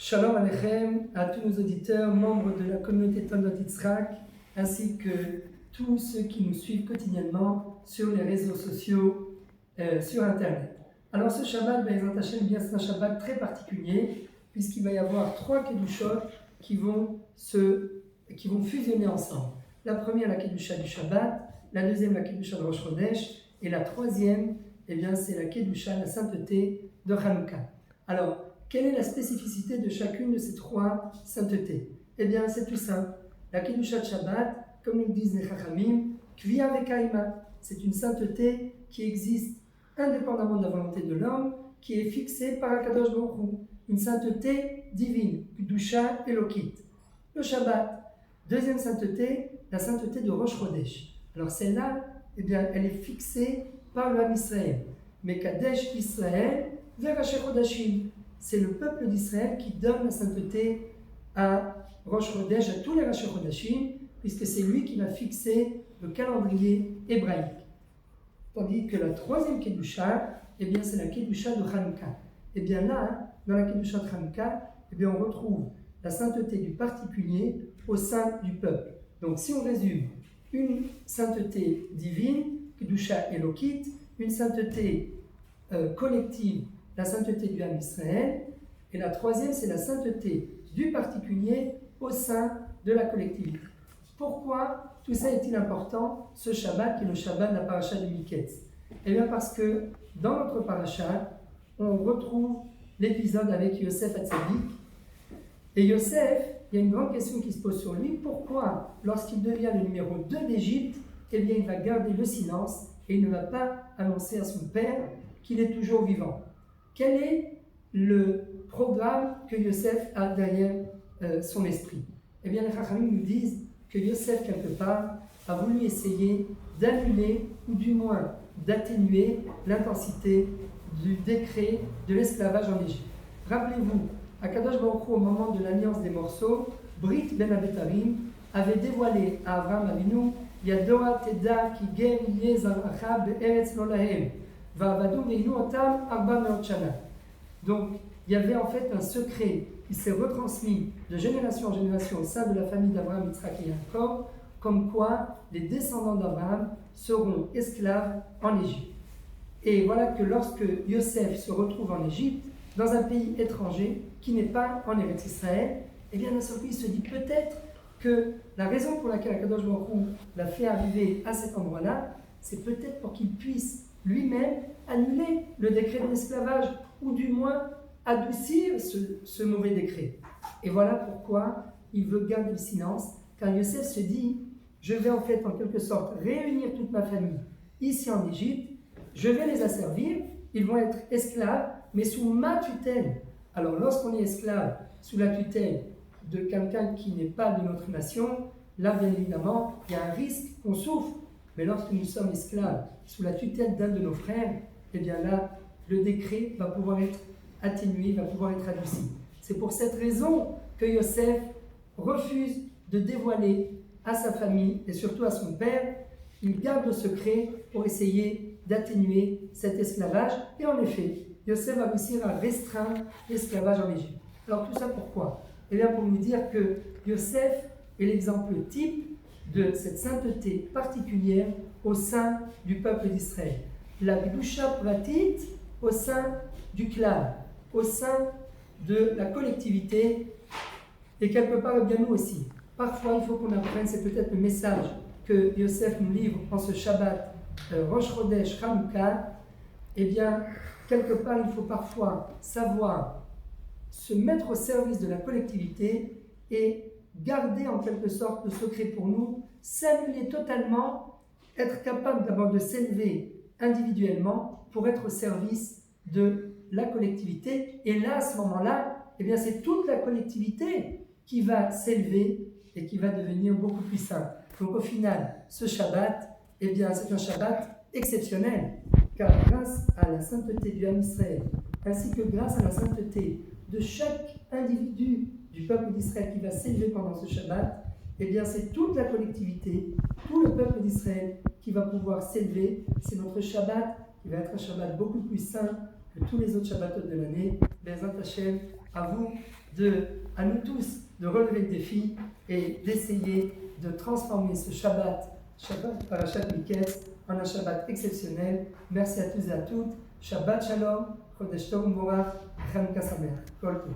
Shalom Aleichem à tous nos auditeurs, membres de la communauté Toldot Yitzhak, ainsi que tous ceux qui nous suivent quotidiennement sur les réseaux sociaux, sur Internet. Alors ce Shabbat, Be'ezrat Hashem, bien c'est un Shabbat très particulier, puisqu'il va y avoir 3 Kedushot qui vont fusionner ensemble. La première, la Kedusha du Shabbat, la deuxième, la Kedusha de Rosh Chodesh, et la troisième, c'est la Kedusha, la sainteté de Hanouka. Alors, quelle est la spécificité de chacune de ces 3 saintetés? Eh bien, c'est tout simple. La Kedusha de Shabbat, comme ils disent les Chachamim, Kvia Vekaima, c'est une sainteté qui existe indépendamment de la volonté de l'homme, qui est fixée par Akadosh Baruch Hu, une sainteté divine, Kedusha Elokit. Le Shabbat, deuxième sainteté, la sainteté de Rosh Chodesh. Alors celle-là, eh bien, elle est fixée par le Ham Israël. Mais Kadesh Israël vers Rashi Chodashim. C'est le peuple d'Israël qui donne la sainteté à Rosh Chodesh, à tous les Rashi Chodashim, puisque c'est lui qui va fixer le calendrier hébraïque. Tandis que la troisième Kedusha, eh bien, c'est la Kedusha de Hanouka. Eh bien là, dans la Kedusha de Hanouka, eh bien, on retrouve la sainteté du particulier au sein du peuple. Donc si on résume, une sainteté divine, Kedusha Elokit, une sainteté collective, la sainteté du Ham Israël, et la troisième, c'est la sainteté du particulier au sein de la collectivité. Pourquoi tout ça est-il important, ce Shabbat qui est le Shabbat de la paracha de Miketz? Eh bien parce que dans notre paracha, on retrouve l'épisode avec Yosef Hatzadik. Et Yosef, il y a une grande question qui se pose sur lui. Pourquoi, lorsqu'il devient le numéro 2 d'Égypte, eh bien il va garder le silence et il ne va pas annoncer à son père qu'il est toujours vivant? Quel est le programme que Yosef a derrière son esprit? Eh bien, les Chachamim nous disent que Yosef, quelque part, a voulu essayer d'annuler, ou du moins d'atténuer l'intensité du décret de l'esclavage en Égypte. Rappelez-vous, Akadosh Baruch Hu, au moment de l'alliance des morceaux, Brit Ben Abetarim avait dévoilé à Avraham Avinu Yadoa Teda Ki Ger Yezaracha Be'eretz Lo Lahem. Donc, il y avait en fait un secret qui s'est retransmis de génération en génération au sein de la famille d'Abraham, Yitzhak et Yaakov, comme quoi les descendants d'Abraham seront esclaves en Égypte. Et voilà que lorsque Yosef se retrouve en Égypte, dans un pays étranger qui n'est pas en Eretz Israël, eh bien d'un seul coup il se dit peut-être que la raison pour laquelle Akadosh Baruch Hu l'a fait arriver à cet endroit-là, c'est peut-être pour qu'il puisse lui-même annuler le décret de l'esclavage, ou du moins adoucir ce mauvais décret. Et voilà pourquoi il veut garder le silence, car Yosef se dit, je vais en fait en quelque sorte réunir toute ma famille ici en Égypte, je vais les asservir, ils vont être esclaves, mais sous ma tutelle. Alors lorsqu'on est esclave sous la tutelle de quelqu'un qui n'est pas de notre nation, là bien évidemment, il y a un risque qu'on souffre. Mais lorsque nous sommes esclaves sous la tutelle d'un de nos frères, eh bien là, le décret va pouvoir être atténué, va pouvoir être adouci. C'est pour cette raison que Yosef refuse de dévoiler à sa famille et surtout à son père. Il garde le secret pour essayer d'atténuer cet esclavage. Et en effet, Yosef va réussir à restreindre l'esclavage en Égypte. Alors tout ça pourquoi? Eh bien pour nous dire que Yosef est l'exemple type de cette sainteté particulière au sein du peuple d'Israël. La Kedusha Pratit au sein du clan, au sein de la collectivité, et quelque part bien nous aussi. Parfois, il faut qu'on apprenne, c'est peut-être le message que Yosef nous livre en ce Shabbat Rosh Chodesh Hanouka. Eh bien, quelque part, il faut parfois savoir se mettre au service de la collectivité et garder en quelque sorte le secret pour nous, s'annuler totalement, être capable d'abord de s'élever individuellement pour être au service de la collectivité. Et là, à ce moment-là, eh bien, c'est toute la collectivité qui va s'élever et qui va devenir beaucoup plus sainte. Donc au final, ce Shabbat, eh bien, c'est un Shabbat exceptionnel, car grâce à la sainteté du Ham Israël, ainsi que grâce à la sainteté de chaque individu du peuple d'Israël qui va s'élever pendant ce Shabbat, eh bien c'est toute la collectivité, tout le peuple d'Israël qui va pouvoir s'élever. C'est notre Shabbat qui va être un Shabbat beaucoup plus saint que tous les autres Shabbatot de l'année. Be'ezrat Hashem, à vous à nous tous de relever le défi et d'essayer de transformer ce Shabbat Parashat Miketz, en un Shabbat exceptionnel. Merci à tous et à toutes. Shabbat Shalom, Chodesh Tov U'Morach, Chanukah Sameach. Kol Tov.